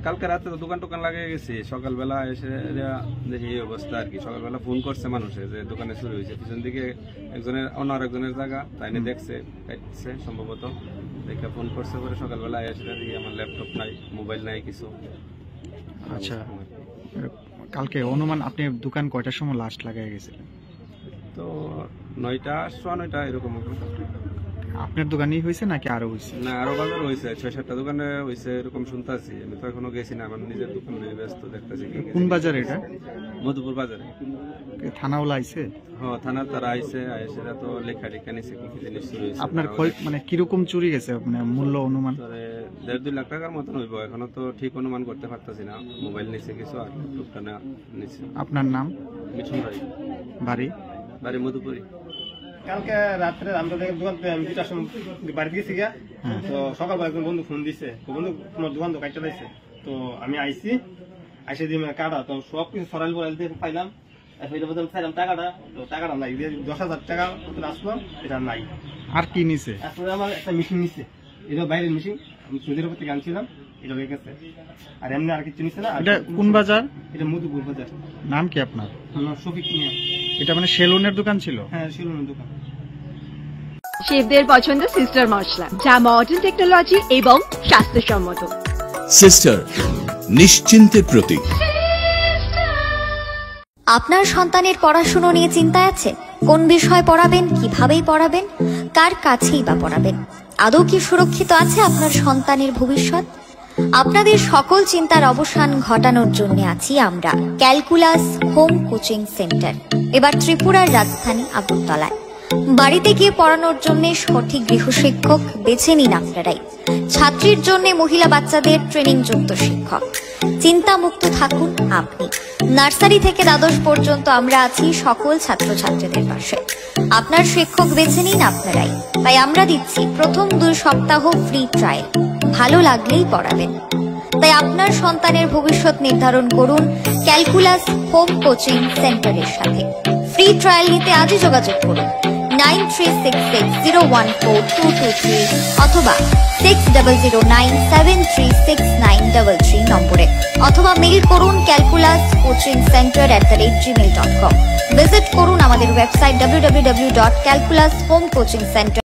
কালকে রাতে তো দোকান টোকান লাগিয়ে গেছি, সকালবেলা এসে দেখি এই অবস্থা আর কি। সকালবেলা ফোন করছে মানুষে যে দোকানে চুরি হয়েছে, পিছন দিকে অন্য আরেকজনের জায়গা, তাই নিয়ে দেখছে কাটছে সম্ভবত, দেখে ফোন করছে। পরে সকালবেলা এসে দেখি আমার ল্যাপটপ নাই, মোবাইল নাই কিছু। আচ্ছা, কালকে অনুমান আপনি দোকান কয়টার সময় লাস্ট লাগাই গেছিলেন? তো 9টা 9:15 এরকম। আপনার দোকানেই হয়েছে নাকি আরো হয়েছে? না, আরো বাজার হয়েছে, 6-7টা দোকানে হয়েছে এরকম শুনতেছি। আমি তো এখনো গেছি না, আমার নিজের দোকান নিয়ে ব্যস্ত দেখতেছি। কোন বাজার এটা? মধুপুর বাজারে। থানাওয়ালা আইছে? হ্যাঁ, থানার তারা আইছে, তো লেখা নিছে কি জিনিস চুরি হয়েছে। আপনার মানে কিরকম চুরি গেছে, মানে মূল্য অনুমান? 1.5-2 লাখ টাকার মতন হইব, এখনো তো ঠিক অনুমান করতে পারতেছি না। মোবাইল নিছে কিছু, আর ল্যাপটপটা নিছে। আপনার নাম? মিঠুন ভাই। বাড়ি মধুপুরি। কালকে রাত্রে আমরা দোকান আমি 2টার সময় বাড়িতে গেছি গিয়া, তো সকালবেলা একজন বন্ধু ফোন দিছে, বন্ধু তোমার দোকান তো কাটতে দিছে। তো আমি আইসি, আইসে দিয়ে কাটা তো সব কিছু সরাইল বরাইল দিয়ে পাইলাম। চাইলাম টাকাটা, তো টাকাটা নাই, 10,000 টাকা আসলো, এটা নাই। আর কি নিছে? আসলে আমার একটা মেশিন নিছে, এটা বাইরের মেশিন, আমি সুদের উপর থেকে আনছিলাম, এটা হয়ে গেছে। আর এমনি আর কিছু নিছে না। এটা কোন বাজার? এটা মধুপুর বাজার। নাম কি আপনার? শফিক মিয়া। এটা মানে সেলুনের দোকান ছিল? হ্যাঁ, সেলুনের দোকান। শেফদের পছন্দ সিস্টার মশলা, যা মডার্ন টেকনোলজি এবং স্বাস্থ্যসম্মত। সিস্টার, নিশ্চিন্তের প্রতীক। আপনার সন্তানের পড়াশোনা নিয়ে চিন্তায় আছে? কোন বিষয় পড়াবেন, কিভাবেই পড়াবেন, কার কাছেই বা পড়াবেন? আদৌ কি সুরক্ষিত আছে আপনার সন্তানের ভবিষ্যৎ? আপনাদের সকল চিন্তার অবসান ঘটানোর জন্য আছি আমরা, ক্যালকুলাস হোম কোচিং সেন্টার। এবার ত্রিপুরার রাজধানী আগরতলায়। বাড়িতে গিয়ে পড়ানোর জন্য সঠিক গৃহশিক্ষক বেছে নিন আপনারাই। ছাত্রীর জন্য মহিলা বাচ্চাদের ট্রেনিং যুক্ত শিক্ষক। চিন্তামুক্ত থাকুন আপনি। নার্সারি থেকে দ্বাদশ পর্যন্ত আমরা আছি সকল ছাত্রছাত্রীদের পাশে। আপনার শিক্ষক বেছে নিন আপনারাই। তাই আমরা দিচ্ছি প্রথম 2 সপ্তাহ ফ্রি ট্রায়াল, ভালো লাগলেই পড়াবেন। তাই আপনার সন্তানের ভবিষ্যৎ নির্ধারণ করুন ক্যালকুলাস হোম কোচিং সেন্টারের সাথে। ফ্রি ট্রায়াল নিতে আজই যোগাযোগ করুন 9366014223 অথবা 6009736933 নম্বরে, অথবা মেইল করুন calculascoachingcenter@gmail.com। ভিজিট করুন আমাদের ওয়েবসাইট www.calculashomecoachingcenter